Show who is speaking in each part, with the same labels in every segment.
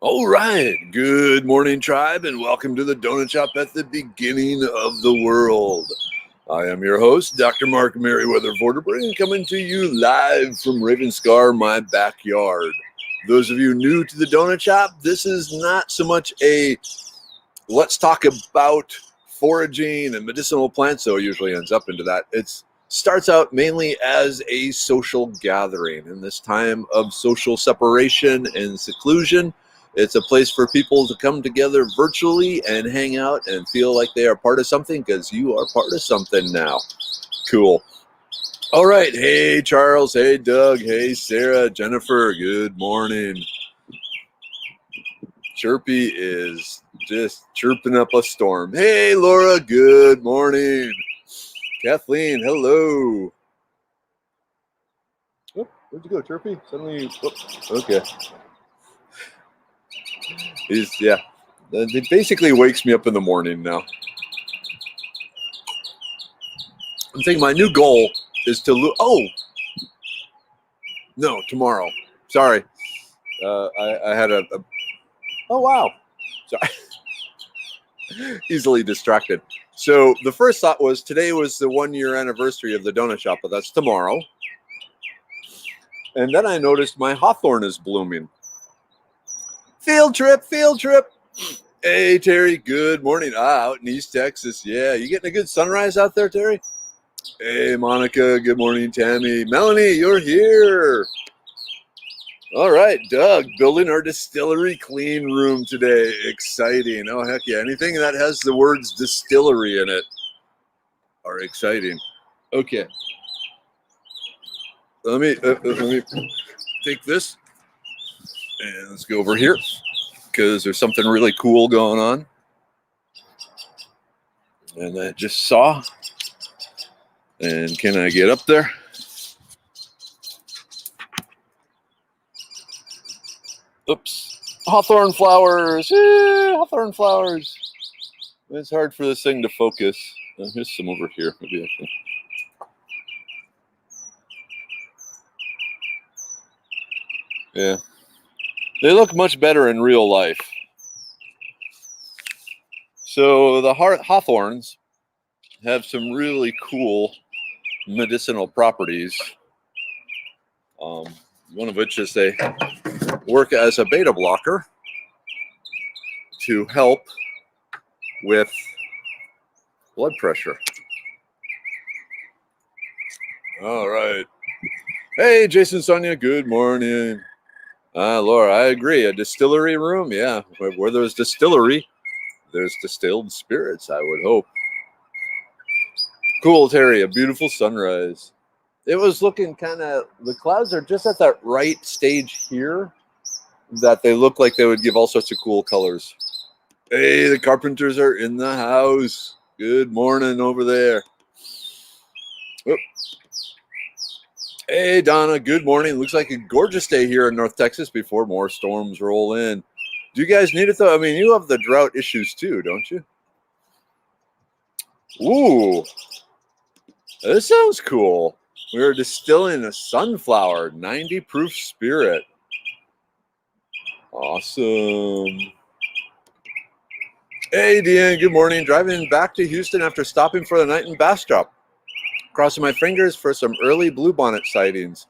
Speaker 1: All right. Good morning, tribe, and welcome to the Donut Shop at the beginning of the world. I am your host, Dr. Mark Merriweather Vorderbrink, coming to you live from Ravenscar, my backyard. Those of you new to the Donut Shop, this is not so much a let's talk about foraging and medicinal plants, though it usually ends up into that. It starts out mainly as a social gathering. In this time of social separation and seclusion, it's a place for people to come together virtually and hang out and feel like they are part of something, because you are part of something now. Cool. All right. Hey, Charles. Hey, Doug. Hey, Sarah. Jennifer. Good morning. Chirpy is just chirping up a storm. Hey, Laura. Good morning. Kathleen. Hello. Oh, where'd you go, Chirpy? Suddenly. Okay. It basically wakes me up in the morning now. I'm thinking my new goal is to tomorrow. Sorry. I had a oh, wow. Sorry. Easily distracted. So the first thought was today was the 1-year anniversary of the Donut Shop, but that's tomorrow. And then I noticed my hawthorn is blooming. Field trip. Hey, Terry, good morning. Out in East Texas. Yeah, you getting a good sunrise out there, Terry? Hey, Monica, good morning. Tammy. Melanie, you're here. All right, Doug, building our distillery clean room today. Exciting. Oh, heck yeah. Anything that has the words distillery in it are exciting. Okay. Let me take this and let's go over here, because there's something really cool going on. And I just saw. And can I get up there? Oops. Hawthorn flowers. Hawthorn flowers. It's hard for this thing to focus. Here's some over here. Maybe I can. Yeah. They look much better in real life. So the hawthorns have some really cool medicinal properties. One of which is they work as a beta blocker to help with blood pressure. All right. Hey, Jason, Sonia, good morning. Laura, I agree. A distillery room, yeah. Where there's distillery, there's distilled spirits, I would hope. Cool, Terry, a beautiful sunrise. It was looking the clouds are just at that right stage here that they look like they would give all sorts of cool colors. Hey, the Carpenters are in the house. Good morning over there. Oh. Hey, Donna, good morning. Looks like a gorgeous day here in North Texas before more storms roll in. Do you guys need it, though? I mean, you have the drought issues, too, don't you? Ooh, this sounds cool. We're distilling a sunflower, 90 proof spirit. Awesome. Hey, Deanne, good morning. Driving back to Houston after stopping for the night in Bastrop. Crossing my fingers for some early bluebonnet sightings.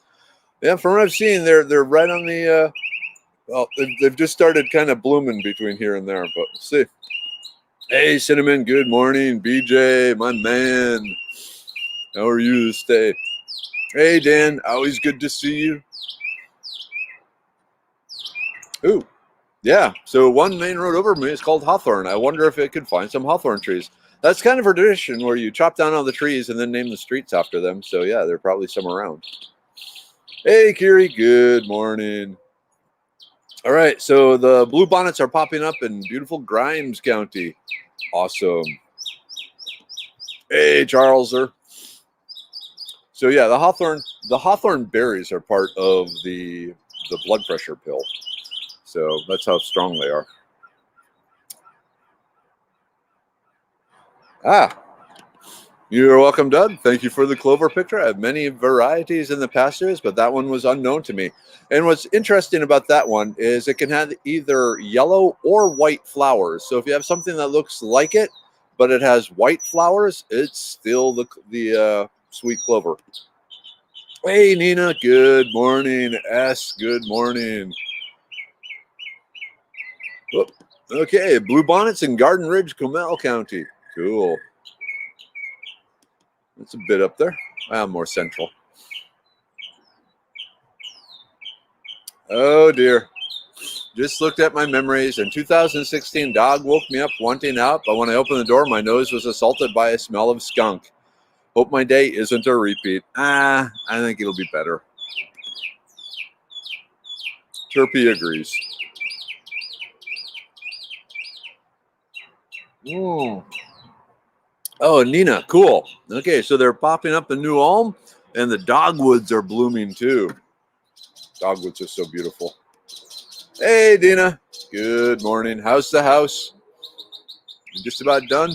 Speaker 1: Yeah, from what I've seen, they're right on the, they've just started kind of blooming between here and there, but we'll see. Hey, Cinnamon, good morning. BJ, my man. How are you this day? Hey, Dan, always good to see you. Ooh, yeah. So one main road over me is called Hawthorne. I wonder if it could find some hawthorn trees. That's kind of a tradition where you chop down all the trees and then name the streets after them. So yeah, there are probably some around. Hey, Kiri, good morning. All right, so the bluebonnets are popping up in beautiful Grimes County. Awesome. Hey, Charleser. So yeah, the hawthorn berries are part of the blood pressure pill. So that's how strong they are. You're welcome, Doug. Thank you for the clover picture. I have many varieties in the past years, but that one was unknown to me. And what's interesting about that one is it can have either yellow or white flowers. So if you have something that looks like it, but it has white flowers, it's still the sweet clover. Hey, Nina. Good morning. S. Good morning. Whoop. Okay, bluebonnets in Garden Ridge, Comal County. Cool. It's a bit up there. More central. Oh dear. Just looked at my memories. In 2016, dog woke me up wanting out, but when I opened the door, my nose was assaulted by a smell of skunk. Hope my day isn't a repeat. I think it'll be better. Chirpy agrees. Oh, Nina, cool. Okay, so they're popping up in New Ulm, and the dogwoods are blooming too. Dogwoods are so beautiful. Hey, Dina. Good morning. How's the house? You just about done?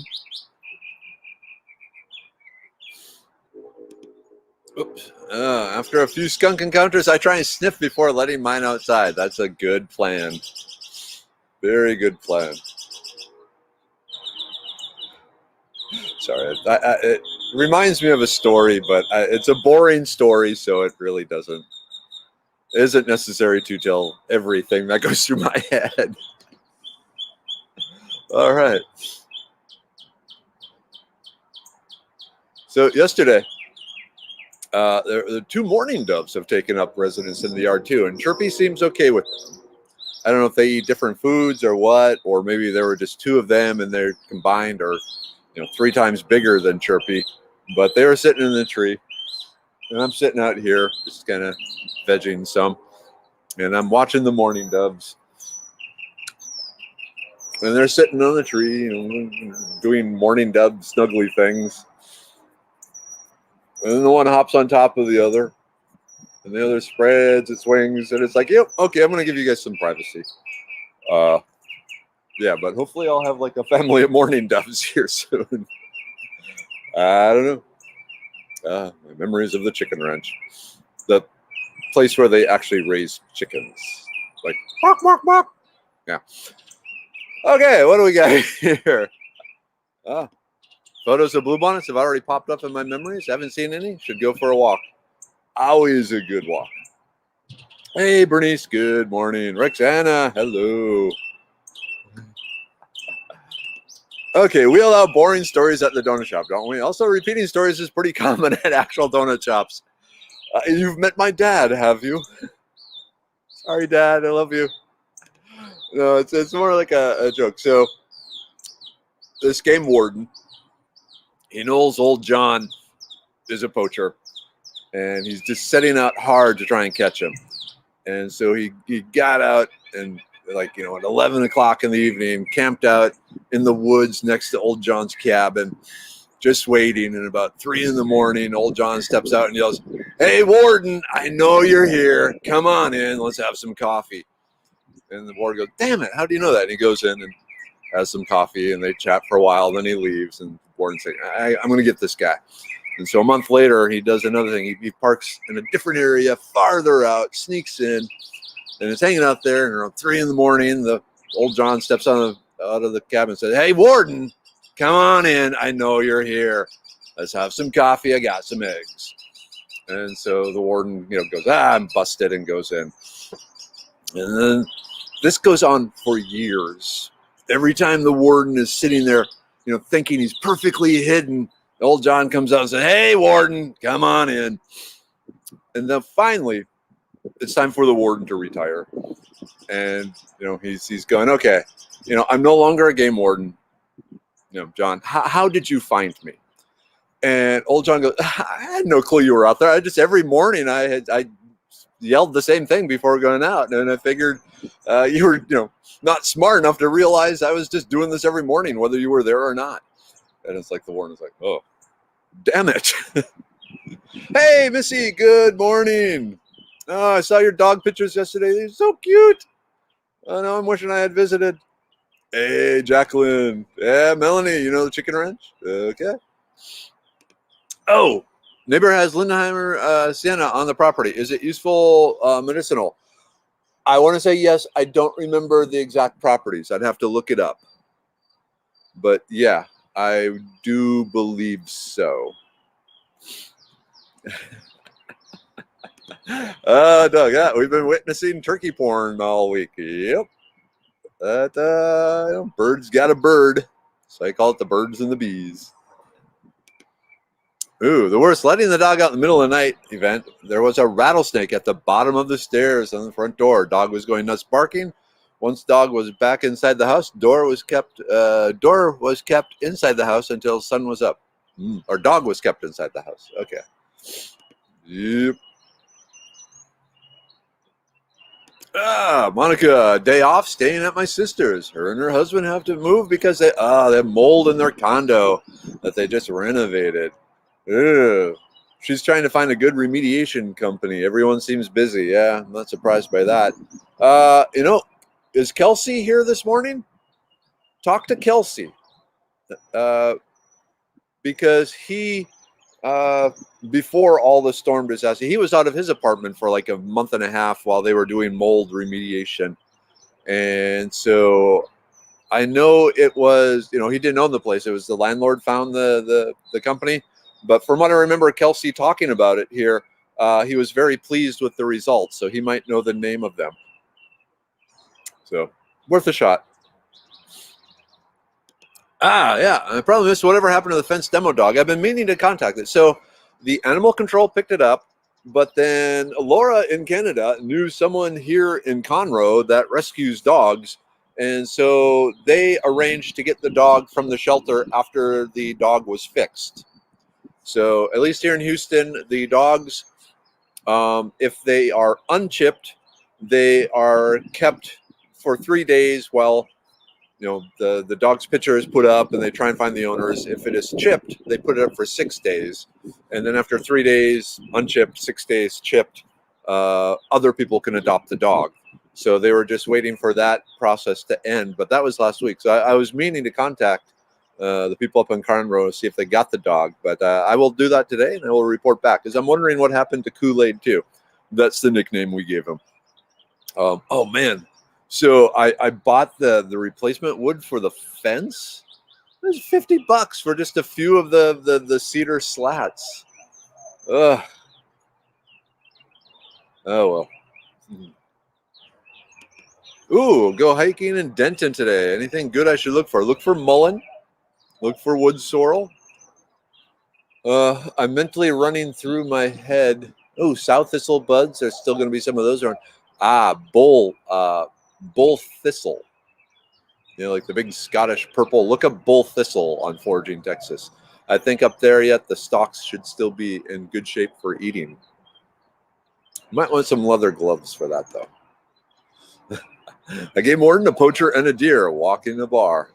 Speaker 1: Oops. After a few skunk encounters, I try and sniff before letting mine outside. That's a good plan. Very good plan. Sorry, it reminds me of a story, but it's a boring story, so it really isn't necessary to tell everything that goes through my head. All right. So yesterday, the two mourning doves have taken up residence in the yard too, and Chirpy seems okay with them. I don't know if they eat different foods or what, or maybe there were just two of them and they're combined, or 3 times bigger than Chirpy. But they were sitting in the tree, and I'm sitting out here just kind of vegging some, and I'm watching the mourning doves, and they're sitting on the tree, doing mourning dove snuggly things. And then the one hops on top of the other, and the other spreads its wings, and it's like, yep, okay, I'm going to give you guys some privacy. Yeah, but hopefully I'll have like a family of mourning doves here soon. I don't know. My memories of the chicken ranch, the place where they actually raise chickens, like bark, bark, bark. Yeah. Okay, what do we got here? Photos of bluebonnets have already popped up in my memories. Haven't seen any. Should go for a walk. Always a good walk. Hey, Bernice. Good morning. Rexana. Hello. Okay, we allow boring stories at the donut shop, don't we? Also, repeating stories is pretty common at actual donut shops. You've met my dad, have you? Sorry, Dad. I love you. No, it's more like a joke. So, this game warden, he knows old John is a poacher, and he's just setting out hard to try and catch him. And so he got out and at 11 o'clock in the evening, camped out in the woods next to old John's cabin, just waiting. And about 3 in the morning, old John steps out and yells, "Hey, warden, I know you're here. Come on in. Let's have some coffee." And the warden goes, "Damn it, how do you know that?" And he goes in and has some coffee, and they chat for a while. Then he leaves, and the warden's like, I'm going to get this guy. And so a month later, he does another thing. He parks in a different area, farther out, sneaks in, and is hanging out there. And around 3 in the morning, the old John steps out of the cabin and says, "Hey, warden, come on in. I know you're here. Let's have some coffee. I got some eggs." And so the warden, goes, "I'm busted," and goes in. And then this goes on for years. Every time the warden is sitting there, thinking he's perfectly hidden, old John comes out and says, "Hey, warden, come on in." And then finally, it's time for the warden to retire. And, he's going, "Okay, I'm no longer a game warden. John, how did you find me?" And old John goes, "I had no clue you were out there. Every morning I yelled the same thing before going out. And I figured you were, not smart enough to realize I was just doing this every morning, whether you were there or not." And it's like the warden's like, "Oh, damn it." Hey, Missy, good morning. Oh, I saw your dog pictures yesterday. They're so cute. Oh, no, I'm wishing I had visited. Hey, Jacqueline. Yeah, Melanie, the chicken ranch? Okay. Oh, neighbor has Lindheimer Sienna on the property. Is it useful medicinal? I want to say yes. I don't remember the exact properties. I'd have to look it up. But yeah, I do believe so. Doug, yeah, we've been witnessing turkey porn all week. Yep. That bird's got a bird. So I call it the birds and the bees. Ooh, the worst, letting the dog out in the middle of the night event. There was a rattlesnake at the bottom of the stairs on the front door. Dog was going nuts barking. Once dog was back inside the house, door was kept inside the house until sun was up. Or dog was kept inside the house. Okay. Yep. Monica, day off, staying at my sister's. Her and her husband have to move because they have mold in their condo that they just renovated. Ew. She's trying to find a good remediation company. Everyone seems busy. Yeah, I'm not surprised by that. Is Kelsey here this morning? Talk to Kelsey. Because he, before all the storm disaster, he was out of his apartment for like a month and a half while they were doing mold remediation. And so I know it was, he didn't own the place. It was the landlord found the company. But from what I remember Kelsey talking about it here, he was very pleased with the results. So he might know the name of them. So worth a shot. Yeah. I probably missed whatever happened to the fence demo dog. I've been meaning to contact it. So the animal control picked it up, but then Laura in Canada knew someone here in Conroe that rescues dogs. And so they arranged to get the dog from the shelter after the dog was fixed. So at least here in Houston, the dogs, if they are unchipped, they are kept for 3 days while the dog's picture is put up and they try and find the owners. If it is chipped, they put it up for 6 days. And then after 3 days, unchipped, 6 days chipped, other people can adopt the dog. So they were just waiting for that process to end. But that was last week. So I was meaning to contact the people up in Conroe to see if they got the dog. But I will do that today and I will report back. Because I'm wondering what happened to Kool-Aid too. That's the nickname we gave him. Oh, man. So I bought the replacement wood for the fence. It was $50 for just a few of the cedar slats. Ugh. Oh, well. Ooh, go hiking in Denton today. Anything good I should look for? Look for mullein. Look for wood sorrel. I'm mentally running through my head. Oh, sow thistle buds. There's still going to be some of those around. Bull thistle. Like the big Scottish purple. Look up bull thistle on Foraging Texas. I think up there yet the stalks should still be in good shape for eating. Might want some leather gloves for that though. I gave Morton a poacher and a deer walking the bar.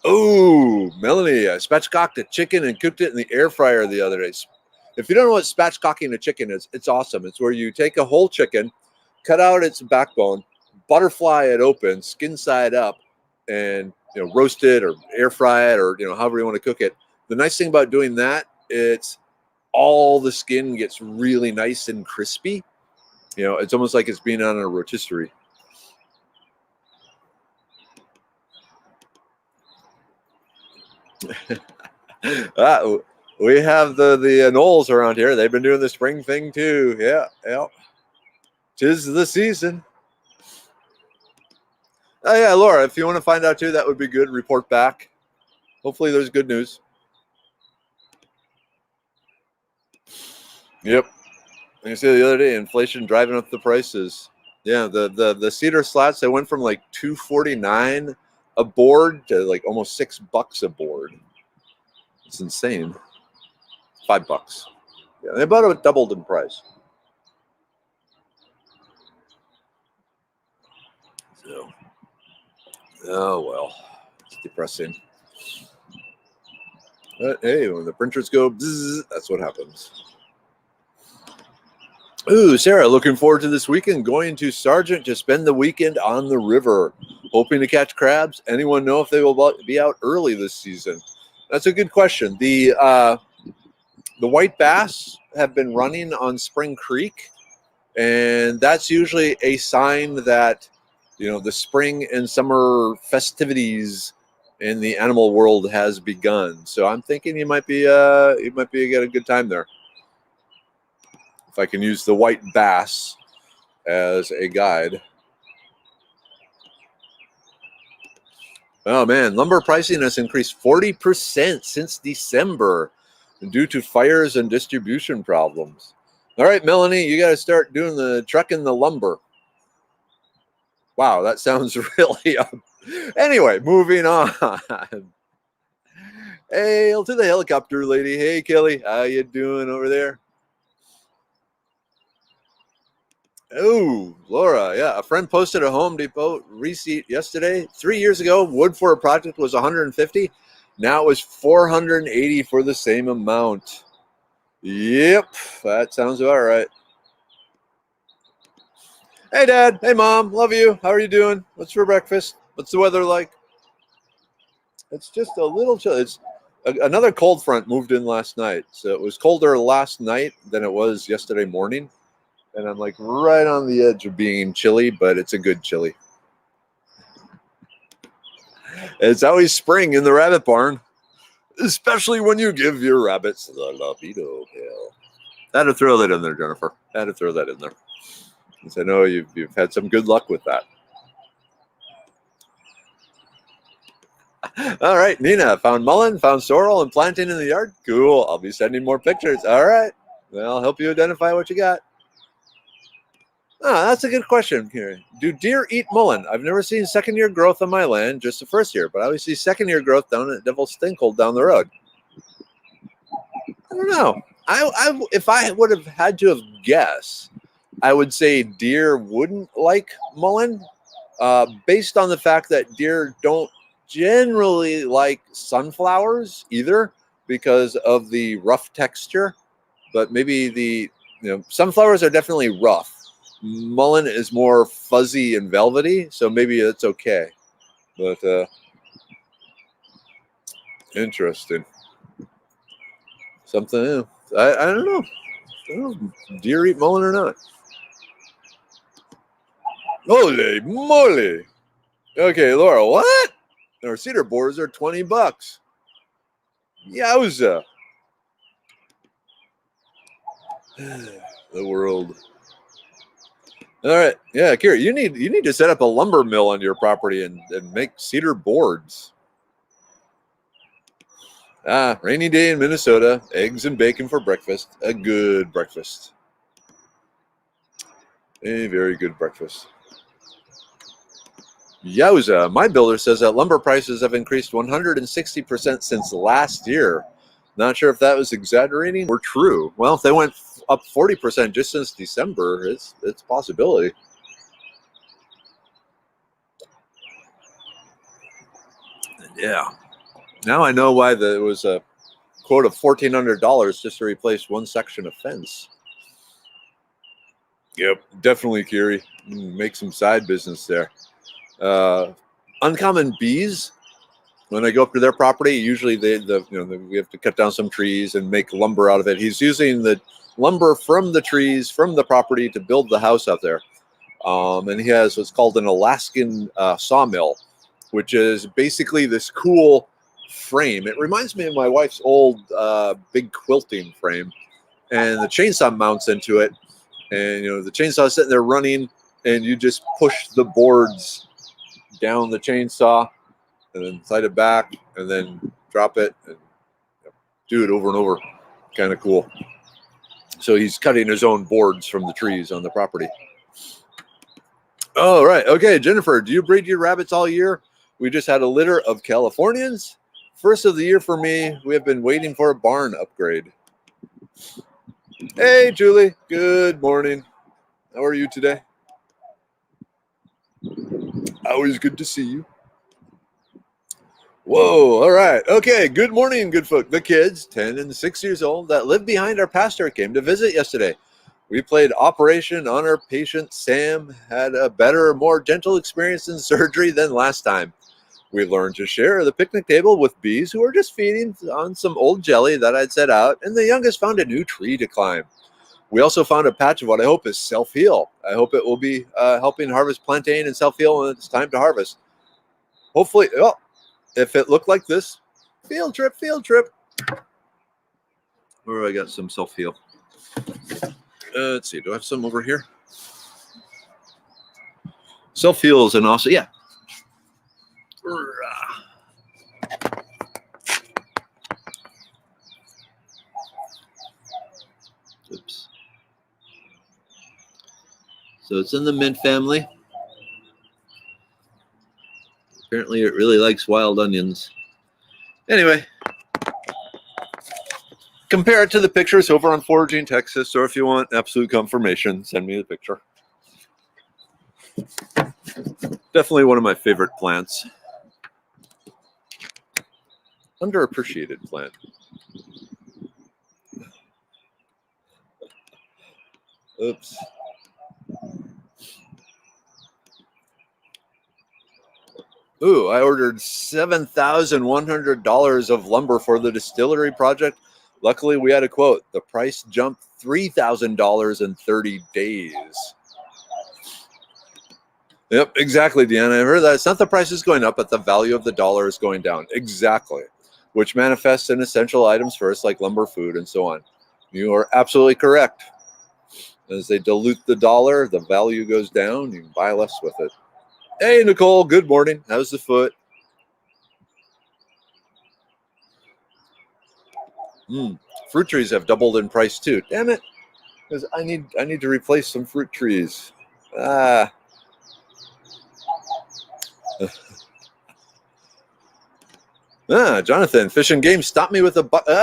Speaker 1: Oh, Melanie, I spatchcocked a chicken and cooked it in the air fryer the other day. If you don't know what spatchcocking a chicken is, it's awesome. It's where you take a whole chicken, cut out its backbone, butterfly it open, skin side up, and roast it or air fry it or however you want to cook it. The nice thing about doing that, it's all the skin gets really nice and crispy. It's almost like it's being on a rotisserie. We have the Knowles around here. They've been doing the spring thing too. Yeah. 'Tis the season. Oh yeah, Laura, if you want to find out too, that would be good. Report back. Hopefully there's good news. Yep. Like I said the other day, inflation driving up the prices. Yeah, the cedar slats, they went from like $2.49 a board to like almost $6 a board. It's insane. $5. Yeah, they about have doubled in price. So, oh well, it's depressing. But hey, when the printers go bzzz, that's what happens. Ooh, Sarah, looking forward to this weekend. Going to Sargent to spend the weekend on the river. Hoping to catch crabs. Anyone know if they will be out early this season? That's a good question. The white bass have been running on Spring Creek, and that's usually a sign that the spring and summer festivities in the animal world has begun. So I'm thinking you might be get a good time there. If I can use the white bass as a guide. Oh man, lumber pricing has increased 40% since December due to fires and distribution problems. All right, Melanie, you got to start doing the trucking the lumber. Wow, that sounds really Anyway, moving on. Hail to the helicopter lady. Hey, Kelly, how you doing over there? Oh, Laura, yeah. A friend posted a Home Depot receipt yesterday. 3 years ago, wood for a project was $150. Now it was $480 for the same amount. Yep, that sounds about right. Hey, Dad. Hey, Mom. Love you. How are you doing? What's for breakfast? What's the weather like? It's just a little chill. Another cold front moved in last night. So it was colder last night than it was yesterday morning. And I'm like right on the edge of being chilly, but it's a good chilly. It's always spring in the rabbit barn, especially when you give your rabbits the libido pill. Had to throw that in there, Jennifer. Had to throw that in there. Because I know you've had some good luck with that. All right, Nina, found mullein, found sorrel, and plantain in the yard. Cool. I'll be sending more pictures. All right. Well, I'll help you identify what you got. Oh, that's a good question here. Do deer eat mullein? I've never seen second-year growth on my land, just the first year, but I always see second-year growth down at Devil's Stinkhold down the road. I don't know. If I would have had to have guessed, I would say deer wouldn't like mullein, based on the fact that deer don't generally like sunflowers either because of the rough texture. But maybe sunflowers are definitely rough. Mullein is more fuzzy and velvety, so maybe it's okay. But interesting. Something else. I don't know. I don't know if deer eat mullein or not. Holy moly! Okay, Laura, what? Our cedar boards are $20. Yowza! The world. All right, yeah, Kira, you need to set up a lumber mill on your property and make cedar boards. Rainy day in Minnesota. Eggs and bacon for breakfast. A good breakfast. A very good breakfast. Yowza. My builder says that lumber prices have increased 160% since last year. Not sure if that was exaggerating or true. Well, if they went up 40% just since December, it's a possibility. Yeah. Now I know why there was a quote of $1,400 just to replace one section of fence. Yep, definitely, Kiri. Make some side business there. Uncommon bees. When I go up to their property, usually we have to cut down some trees and make lumber out of it. He's using the lumber from the trees from the property to build the house out there. And he has what's called an Alaskan sawmill, which is basically this cool frame. It reminds me of my wife's old big quilting frame, and the chainsaw mounts into it. And the chainsaw is sitting there running, and you just push the boards down the chainsaw, and then slide it back, and then drop it, and do it over and over. Kind of cool. So he's cutting his own boards from the trees on the property. Oh, right. Okay, Jennifer, do you breed your rabbits all year? We just had a litter of Californians. First of the year for me. We have been waiting for a barn upgrade. Hey, Julie. Good morning. How are you today? Always good to see you. Whoa, all right. Okay, good morning, good folk. The kids, 10 and 6 years old, that live behind our pastor came to visit yesterday. We played Operation Honor Patient Sam, had a better, more gentle experience in surgery than last time. We learned to share the picnic table with bees who were just feeding on some old jelly that I'd set out, and the youngest found a new tree to climb. We also found a patch of what I hope is self-heal. I hope it will be helping harvest plantain and self-heal when it's time to harvest. Hopefully, if it looked like this, field trip. Where I got some self-heal. Let's see, do I have some over here? Self-heal is an awesome, yeah. Oops. So it's in the mint family. Apparently it really likes wild onions. Anyway, compare it to the pictures over on Foraging Texas, or if you want absolute confirmation, send me the picture. Definitely one of my favorite plants. Underappreciated plant. Oops. Ooh, I ordered $7,100 of lumber for the distillery project. Luckily, we had a quote. The price jumped $3,000 in 30 days. Yep, exactly, Deanna. I heard that. It's not the price is going up, but the value of the dollar is going down. Exactly. Which manifests in essential items first, like lumber, food, and so on. You are absolutely correct. As they dilute the dollar, the value goes down. You can buy less with it. Hey, Nicole, good morning. How's the foot? Fruit trees have doubled in price too. Damn it. Because I need to replace some fruit trees. Jonathan, Fish and Game stopped me with a bucket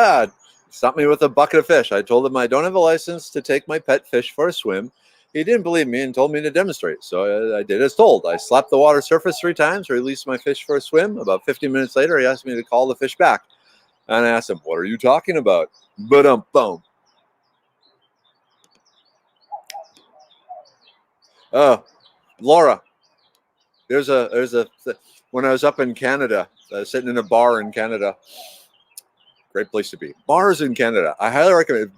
Speaker 1: of fish. I told him I don't have a license to take my pet fish for a swim. He didn't believe me and told me to demonstrate. So I did as told. I slapped the water surface 3 times, released my fish for a swim. About 15 minutes later, he asked me to call the fish back. And I asked him, what are you talking about? Ba-dum-bum. Laura, when I was up in Canada, sitting in a bar in Canada, great place to be. Bars in Canada. I highly recommend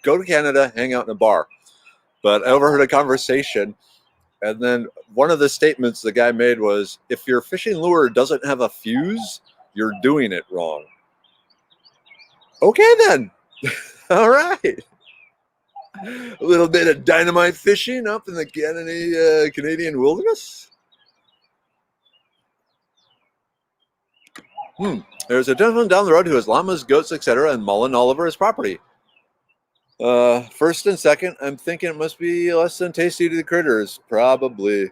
Speaker 1: go to Canada, hang out in a bar. But I overheard a conversation, and then one of the statements the guy made was, if your fishing lure doesn't have a fuse, you're doing it wrong. Okay, then. All right. A little bit of dynamite fishing up in the Canadian wilderness. There's a gentleman down the road who has llamas, goats, etc., and mullein all over his property. First and second, I'm thinking it must be less than tasty to the critters. Probably.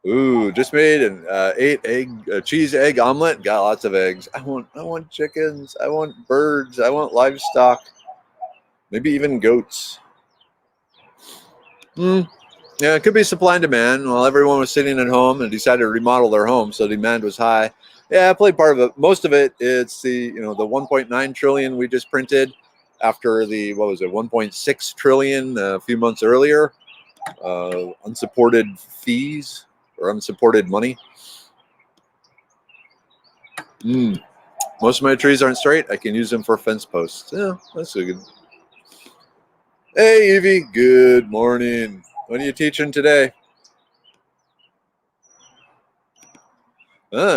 Speaker 1: Ooh, just made an 8-egg cheese egg omelet. Got lots of eggs. I want chickens. I want birds. I want livestock. Maybe even goats. Yeah, it could be supply and demand. While everyone was sitting at home and decided to remodel their home, so demand was high. Yeah, I played part of it. Most of it, it's the 1.9 trillion we just printed after the 1.6 trillion a few months earlier. Unsupported fees or unsupported money. Most of my trees aren't straight. I can use them for fence posts. Yeah, that's so good. Hey, Evie. Good morning. What are you teaching today?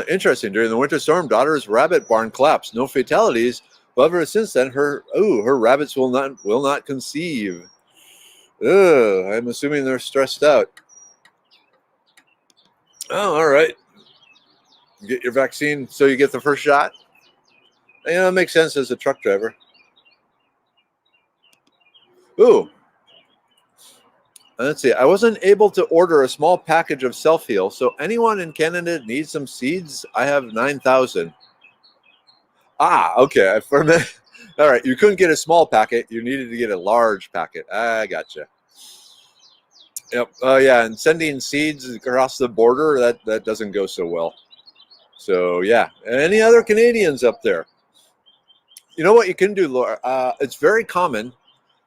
Speaker 1: Interesting. During the winter storm, daughter's rabbit barn collapsed. No fatalities. However, since then, her rabbits will not conceive. I'm assuming they're stressed out. Oh, all right. Get your vaccine so you get the first shot. It makes sense as a truck driver. Ooh. Let's see. I wasn't able to order a small package of self-heal, so anyone in Canada needs some seeds? I have 9,000. Okay. All right. You couldn't get a small packet. You needed to get a large packet. I gotcha. Yep. Yeah. And sending seeds across the border, that doesn't go so well. So, yeah. Any other Canadians up there? You know what you can do, Laura? It's very common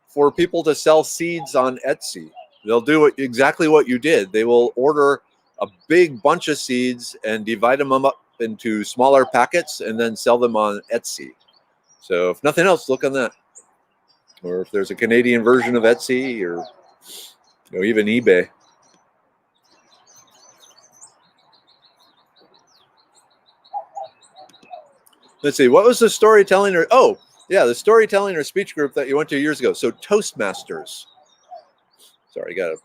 Speaker 1: for people to sell seeds on Etsy. They'll do exactly what you did. They will order a big bunch of seeds and divide them up into smaller packets and then sell them on Etsy. So if nothing else, look on that. Or if there's a Canadian version of Etsy or even eBay. Let's see, what was the storytelling the storytelling or speech group that you went to years ago? So Toastmasters. Sorry, I got a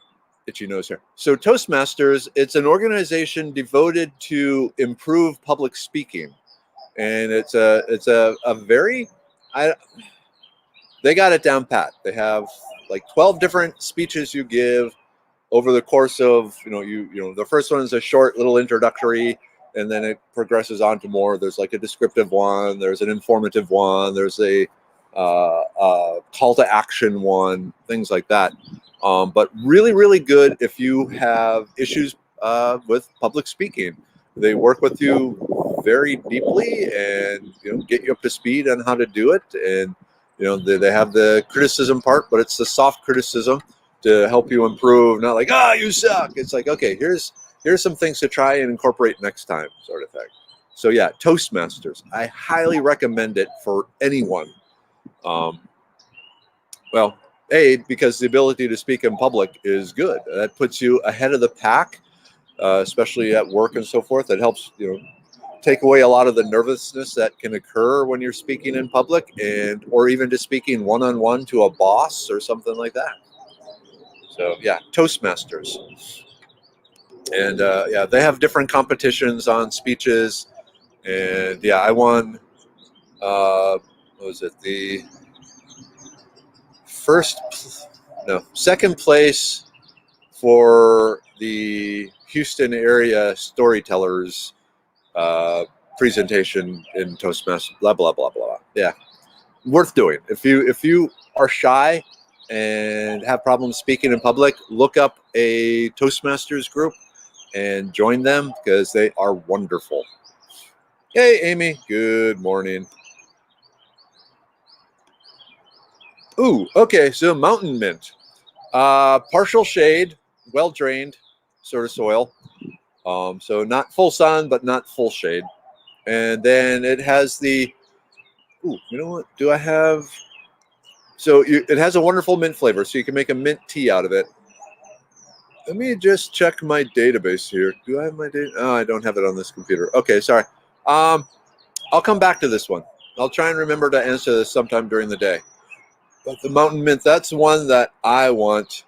Speaker 1: itchy nose here. So Toastmasters, it's an organization devoted to improve public speaking. And it's a very, they got it down pat. They have like 12 different speeches you give over the course of, the first one is a short little introductory, and then it progresses on to more. There's like a descriptive one, there's an informative one, there's a call to action one, things like that. But really, really good if you have issues with public speaking. They work with you very deeply and get you up to speed on how to do it. And they have the criticism part, but it's the soft criticism to help you improve. Not like, you suck. It's like, okay, here's some things to try and incorporate next time, sort of thing. So yeah, Toastmasters. I highly recommend it for anyone. Because the ability to speak in public is good. That puts you ahead of the pack, especially at work and so forth. It helps take away a lot of the nervousness that can occur when you're speaking in public, or even just speaking one-on-one to a boss or something like that. So yeah, Toastmasters. And they have different competitions on speeches. And yeah, I won, the second place for the Houston area storytellers presentation in Toastmasters, blah, blah, blah, blah. Yeah, worth doing. If you are shy and have problems speaking in public, look up a Toastmasters group and join them because they are wonderful. Hey, Amy, good morning. Ooh, okay, so mountain mint. Partial shade, well-drained sort of soil. So not full sun, but not full shade. And then it has it has a wonderful mint flavor, so you can make a mint tea out of it. Let me just check my database here. Do I have my data? Oh, I don't have it on this computer. Okay, sorry. I'll come back to this one. I'll try and remember to answer this sometime during the day. But the mountain mint, that's one that I want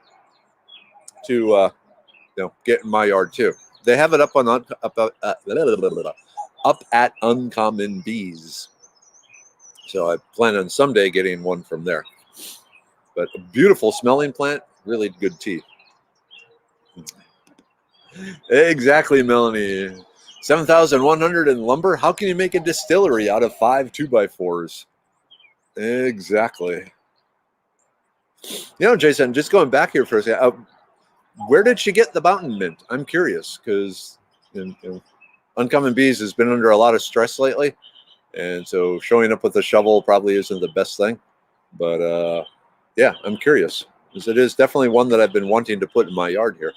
Speaker 1: to get in my yard too. They have it up at Uncommon Bees. So I plan on someday getting one from there. But a beautiful smelling plant, really good tea. Exactly, Melanie. 7,100 in lumber. How can you make a distillery out of 5 2x4s? Exactly. Jason, just going back here for a second, where did she get the mountain mint? I'm curious because Uncommon Bees has been under a lot of stress lately, and so showing up with a shovel probably isn't the best thing. But yeah, I'm curious because it is definitely one that I've been wanting to put in my yard here.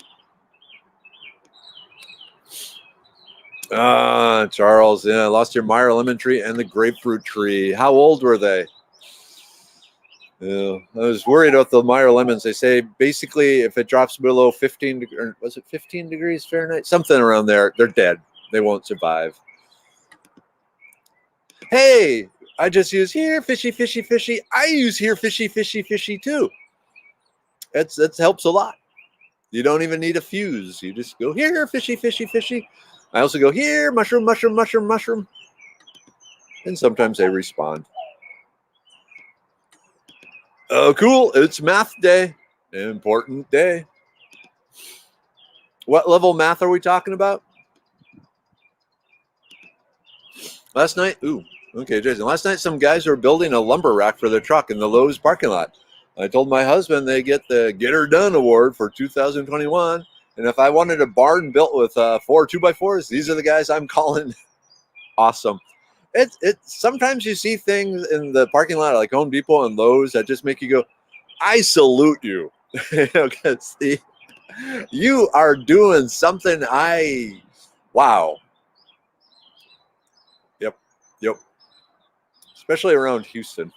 Speaker 1: Charles, yeah, I lost your Meyer lemon tree and the grapefruit tree. How old were they? Yeah, I was worried about the Meyer lemons. They say basically if it drops below 15 degrees Fahrenheit? Something around there, they're dead. They won't survive. Hey, I just use here, fishy, fishy, fishy. I use here, fishy, fishy, fishy too. That helps a lot. You don't even need a fuse. You just go here, fishy, fishy, fishy. I also go here, mushroom, mushroom, mushroom, mushroom. And sometimes they respond. Oh, cool. It's math day. Important day. What level math are we talking about? Last night, Jason. Last night, some guys were building a lumber rack for their truck in the Lowe's parking lot. I told my husband they get the Get Her Done Award for 2021. And if I wanted a barn built with 4 2x4s, these are the guys I'm calling. Awesome. Sometimes you see things in the parking lot like Home Depot and Lowe's that just make you go, I salute you. Because You are doing something wow. Yep. Especially around Houston.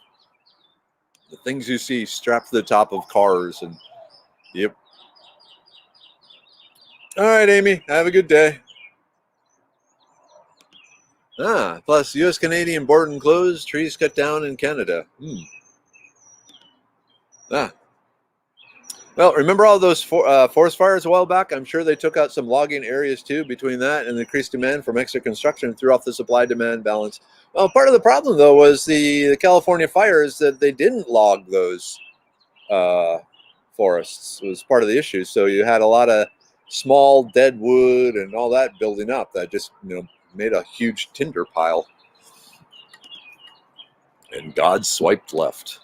Speaker 1: The things you see strapped to the top of cars and yep. All right, Amy, have a good day. Plus U.S.-Canadian border closed, trees cut down in Canada. Well, remember all those forest fires a while back? I'm sure they took out some logging areas too. Between that and the increased demand from extra construction threw off the supply-demand balance. Well, part of the problem, though, was the California fires that they didn't log those forests. It was part of the issue. So you had a lot of small dead wood and all that building up that just made a huge tinder pile. And God swiped left.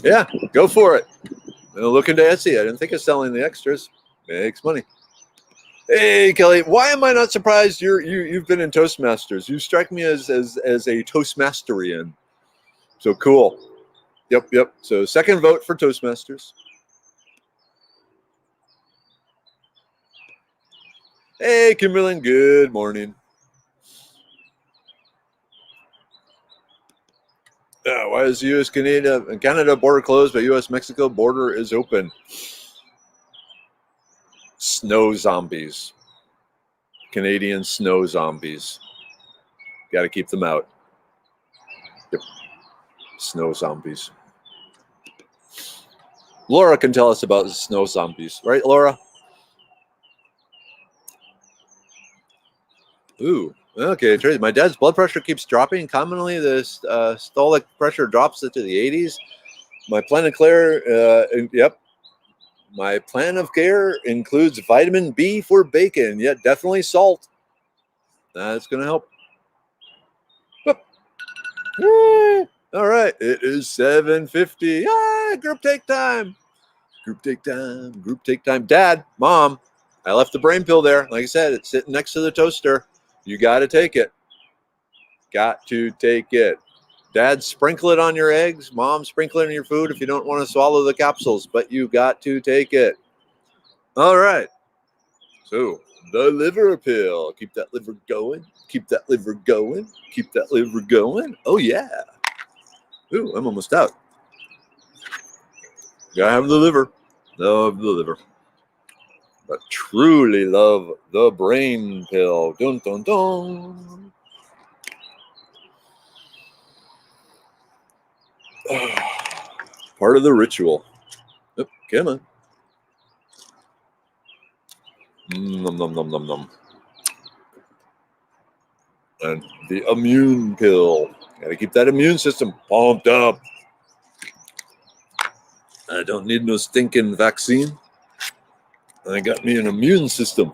Speaker 1: Yeah, go for it. Look into Etsy. I didn't think of selling the extras. Makes money. Hey, Kelly, why am I not surprised you've been in Toastmasters? You strike me as a Toastmasterian. So cool. Yep. So second vote for Toastmasters. Hey, Kimberlyn, good morning. Why is the U.S.-Canada border closed, but U.S.-Mexico border is open? Snow zombies. Canadian snow zombies. Got to keep them out. Yep. Snow zombies. Laura can tell us about the snow zombies, right, Laura? Ooh, okay. Tracy, my dad's blood pressure keeps dropping. Commonly, the systolic pressure drops into the 80s. My plan of care, My plan of care includes vitamin B for bacon, yet definitely salt. That's going to help. All right, it is 7:50. Group take time. Group take time. Dad, Mom, I left the brain pill there. Like I said, it's sitting next to the toaster. You got to take it. Got to take it. Dad, sprinkle it on your eggs. Mom, sprinkle it on your food if you don't want to swallow the capsules, but you got to take it. All right. So, the liver pill. Keep that liver going. Keep that liver going. Keep that liver going. Oh, yeah. Ooh, I'm almost out. Gotta have the liver. Love the liver. But truly love the brain pill. Dun, dun, dun. Part of the ritual. Oh, come on. Nom, nom, nom, nom, nom. And the immune pill. Gotta keep that immune system pumped up. I don't need no stinking vaccine. I got me an immune system.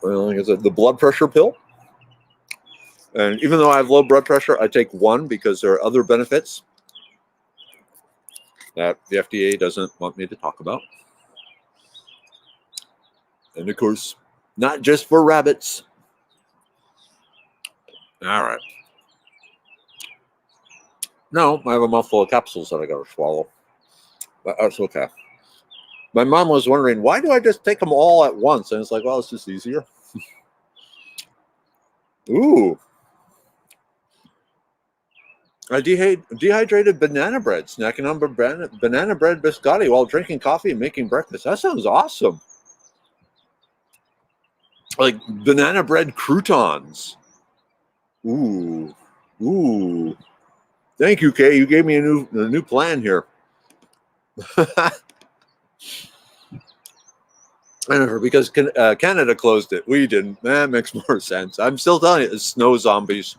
Speaker 1: Well, like I said, the blood pressure pill. And even though I have low blood pressure, I take one because there are other benefits that the FDA doesn't want me to talk about. And of course, not just for rabbits. All right. No, I have a mouthful of capsules that I got to swallow. But that's okay. My mom was wondering, why do I just take them all at once? And it's like, well, it's just easier. Ooh. I dehydrated banana bread, snacking on banana bread biscotti while drinking coffee and making breakfast. That sounds awesome. Like banana bread croutons. Ooh. Thank you, Kay. You gave me a new plan here. Because Canada closed it. We didn't. That makes more sense. I'm still telling you, it's snow zombies.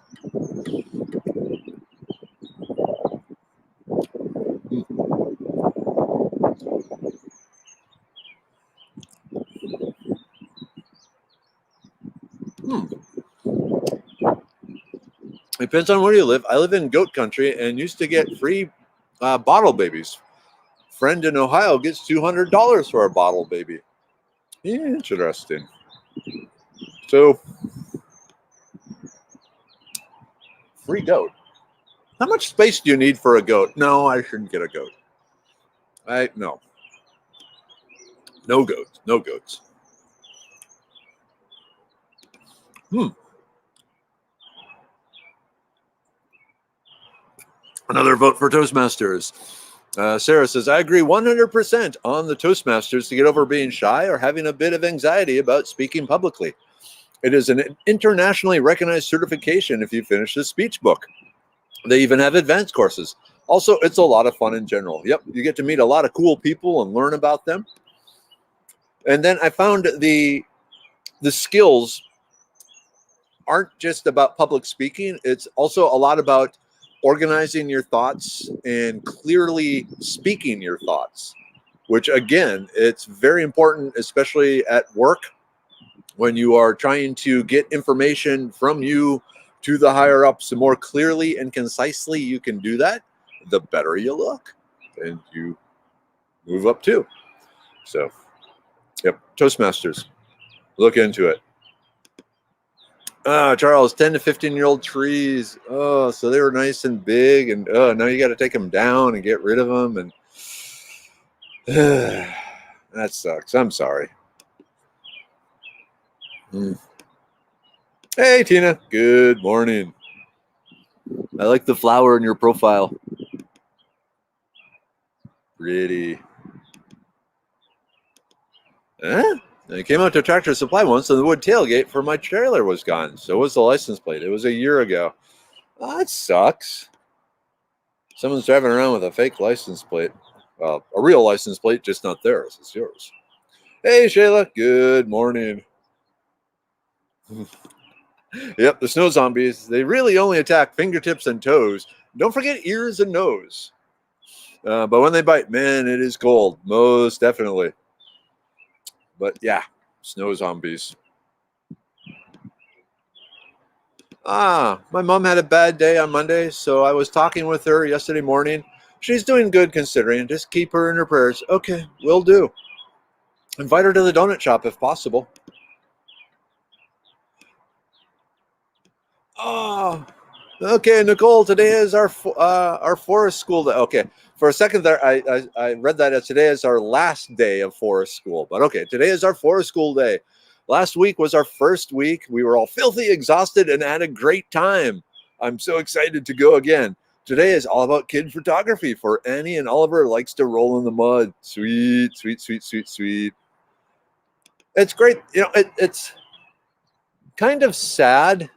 Speaker 1: Depends on where you live. I live in goat country and used to get free bottle babies. Friend in Ohio gets $200 for a bottle baby. Interesting. So, free goat. How much space do you need for a goat? No, I shouldn't get a goat. No. No goats. No goats. Another vote for Toastmasters. Sarah says, I agree 100% on the Toastmasters to get over being shy or having a bit of anxiety about speaking publicly. It is an internationally recognized certification if you finish the speech book. They even have advanced courses. Also, it's a lot of fun in general. Yep, you get to meet a lot of cool people and learn about them. And then I found the skills aren't just about public speaking. It's also a lot about organizing your thoughts and clearly speaking your thoughts, which again, it's very important, especially at work when you are trying to get information from you to the higher ups. The more clearly and concisely you can do that, the better you look and you move up too. So, yep, Toastmasters, look into it. Charles, 10 to 15-year-old trees. Oh, so they were nice and big, and now you got to take them down and get rid of them, and that sucks. I'm sorry. Hey, Tina. Good morning. I like the flower in your profile. Pretty. I came out to Tractor Supply once and the wood tailgate for my trailer was gone. So was the license plate. It was a year ago. Oh, that sucks. Someone's driving around with a fake license plate. Well, a real license plate, just not theirs. It's yours. Hey, Shayla. Good morning. Yep, the snow zombies. They really only attack fingertips and toes. Don't forget ears and nose. But when they bite, man, it is cold. Most definitely. But yeah, snow zombies. My mom had a bad day on Monday, so I was talking with her yesterday morning. She's doing good considering. Just keep her in her prayers. Okay, will do. Invite her to the donut shop if possible. Oh, okay, Nicole. Today is our forest school day. Okay, for a second there, I read that as today is our last day of forest school. But okay, today is our forest school day. Last week was our first week. We were all filthy exhausted and had a great time. I'm so excited to go again. Today is all about kid photography for Annie and Oliver likes to roll in the mud. Sweet, sweet, sweet, sweet, sweet. It's great. You know, it's kind of sad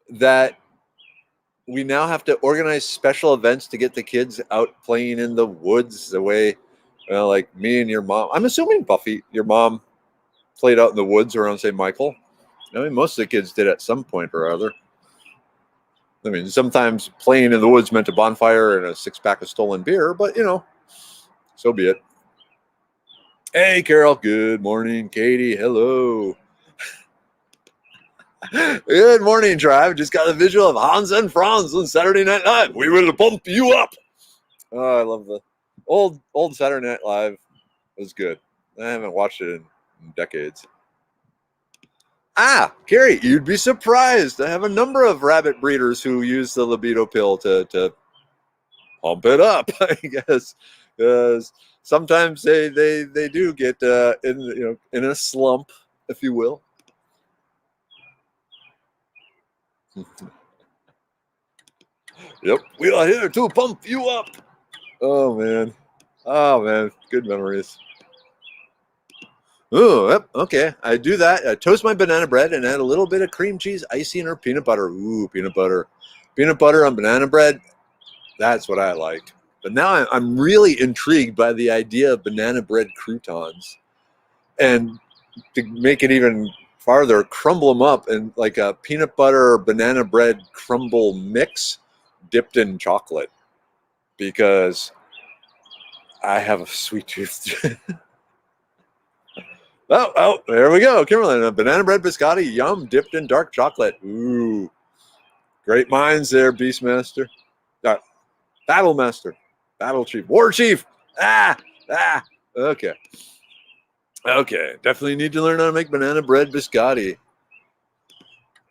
Speaker 1: that we now have to organize special events to get the kids out playing in the woods the way, well, like me and your mom. I'm assuming Buffy, your mom, played out in the woods around St. Michael. I mean, most of the kids did at some point or other. I mean, sometimes playing in the woods meant a bonfire and a 6-pack of stolen beer, but, you know, so be it. Hey, Carol. Good morning. Katie. Hello. Good morning, tribe. Just got a visual of Hans and Franz on Saturday Night Live. We will pump you up. Oh, I love the old Saturday Night Live. It was good. I haven't watched it in decades. Carrie, you'd be surprised. I have a number of rabbit breeders who use the libido pill to pump it up, I guess. Because sometimes they do get in a slump, if you will. Yep, we are here to pump you up. Oh man, good memories. Oh, yep, okay. I do that. I toast my banana bread and add a little bit of cream cheese, icing, or peanut butter. Ooh, peanut butter on banana bread. That's what I like. But now I'm really intrigued by the idea of banana bread croutons, and to make it even farther, crumble them up in like a peanut butter banana bread crumble mix dipped in chocolate, because I have a sweet tooth. Oh, there we go. Kimberly, a banana bread biscotti, yum, dipped in dark chocolate. Ooh, great minds there, Beastmaster. Battle Master, Battle Chief, War Chief. Okay. Definitely need to learn how to make banana bread biscotti.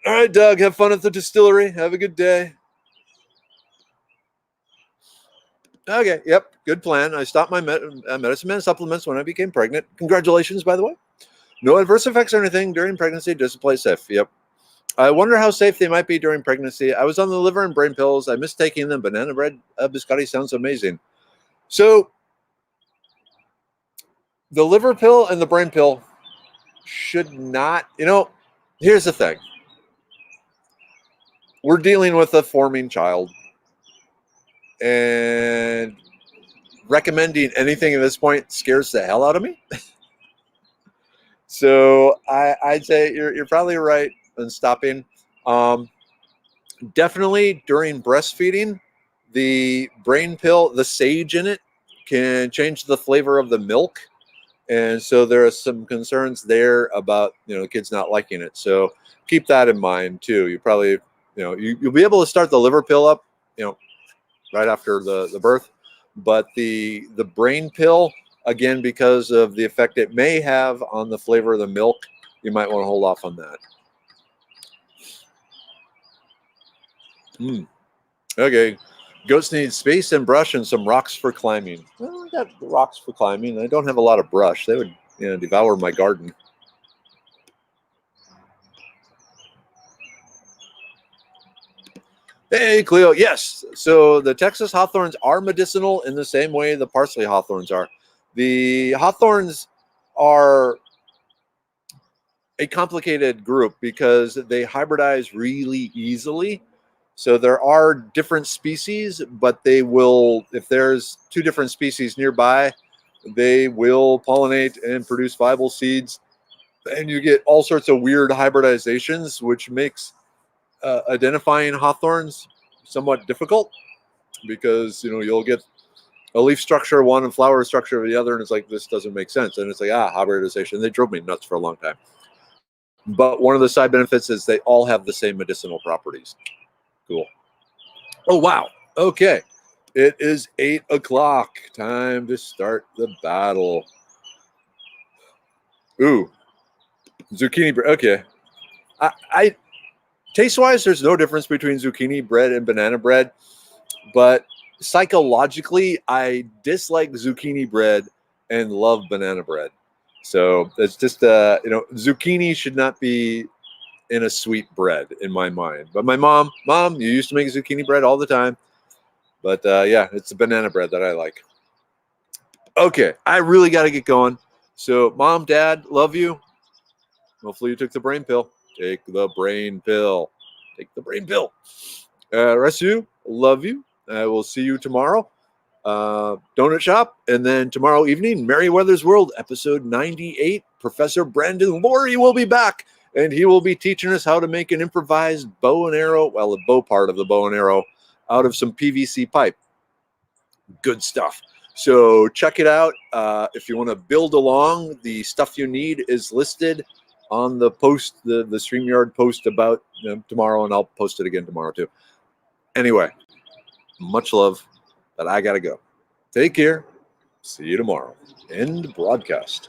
Speaker 1: All right, Doug, have fun at the distillery. Have a good day. Okay, yep, good plan. I stopped my medicine man supplements when I became pregnant. Congratulations, by the way. No adverse effects or anything during pregnancy, just to play safe. Yep. I wonder how safe they might be during pregnancy. I was on the liver and brain pills. I missed taking them. Banana bread biscotti sounds amazing. So the liver pill and the brain pill should not, here's the thing. We're dealing with a forming child, and recommending anything at this point scares the hell out of me. So I'd say you're probably right in stopping. Um, Definitely during breastfeeding, the brain pill, the sage in it, can change the flavor of the milk. And so there are some concerns there about, the kids not liking it. So keep that in mind too. You probably, you'll be able to start the liver pill up, right after the birth. But the brain pill, again, because of the effect it may have on the flavor of the milk, you might want to hold off on that. Okay. Goats need space and brush and some rocks for climbing. Well, I got rocks for climbing. I don't have a lot of brush. They would, devour my garden. Hey, Cleo. Yes. So the Texas hawthorns are medicinal in the same way the parsley hawthorns are. The hawthorns are a complicated group because they hybridize really easily. So there are different species, but they will, if there's two different species nearby, they will pollinate and produce viable seeds. And you get all sorts of weird hybridizations, which makes identifying hawthorns somewhat difficult because, you'll get a leaf structure of one and flower structure of the other. And it's like, this doesn't make sense. And it's like, hybridization. They drove me nuts for a long time. But one of the side benefits is they all have the same medicinal properties. Cool. Oh, wow. Okay. It is 8 o'clock. Time to start the battle. Ooh. Zucchini bread. Okay. I taste-wise, there's no difference between zucchini bread and banana bread. But psychologically, I dislike zucchini bread and love banana bread. So it's just, zucchini should not be in a sweet bread in my mind. But my mom, you used to make zucchini bread all the time. But yeah, it's the banana bread that I like. Okay, I really got to get going. So, Mom, Dad, love you. Hopefully you took the brain pill. Take the brain pill. Take the brain pill. Rest of you, love you. I will see you tomorrow. Donut Shop. And then tomorrow evening, Merriweather's World, episode 98. Professor Brandon Laurie will be back. And he will be teaching us how to make an improvised bow and arrow, well, the bow part of the bow and arrow, out of some PVC pipe. Good stuff. So check it out. If you want to build along, the stuff you need is listed on the post, the StreamYard post about tomorrow, and I'll post it again tomorrow too. Anyway, much love, but I got to go. Take care. See you tomorrow. End broadcast.